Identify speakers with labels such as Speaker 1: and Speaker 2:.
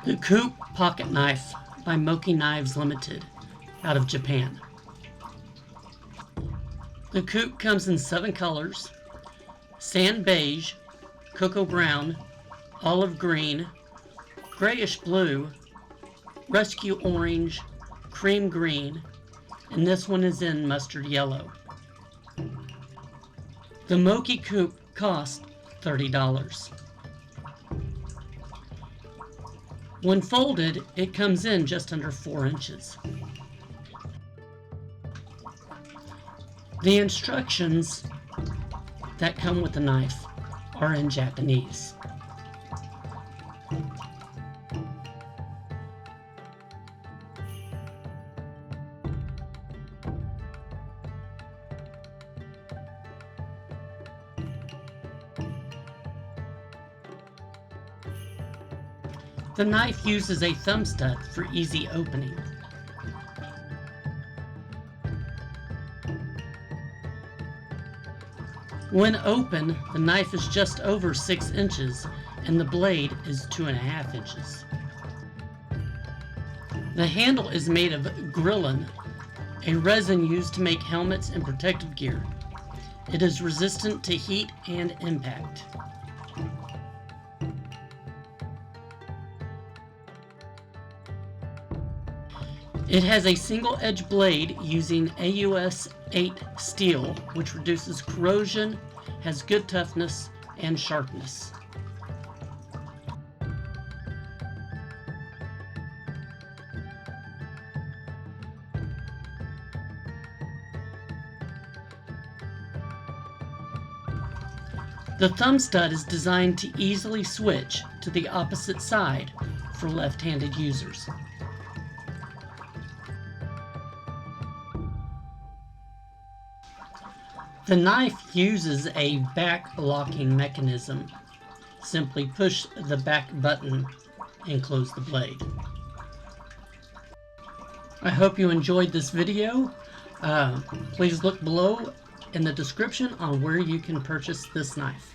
Speaker 1: The Coupe Pocket Knife by Moki Knives Ltd. Out of Japan. The Coupe comes in 7 colors: sand beige, cocoa brown, olive green, grayish blue, rescue orange, cream green, and this one is in mustard yellow. The Moki Coupe cost $30. When folded, it comes in just under 4 inches. The instructions that come with the knife are in Japanese. The knife uses a thumb stud for easy opening. When open, the knife is just over 6 inches and the blade is 2.5 inches. The handle is made of grillin, a resin used to make helmets and protective gear. It is resistant to heat and impact. It has a single edge blade using AUS 8 steel, which reduces corrosion, has good toughness and sharpness. The thumb stud is designed to easily switch to the opposite side for left-handed users. The knife uses a back locking mechanism. Simply push the back button and close the blade. I hope you enjoyed this video. Please look below in the description on where you can purchase this knife.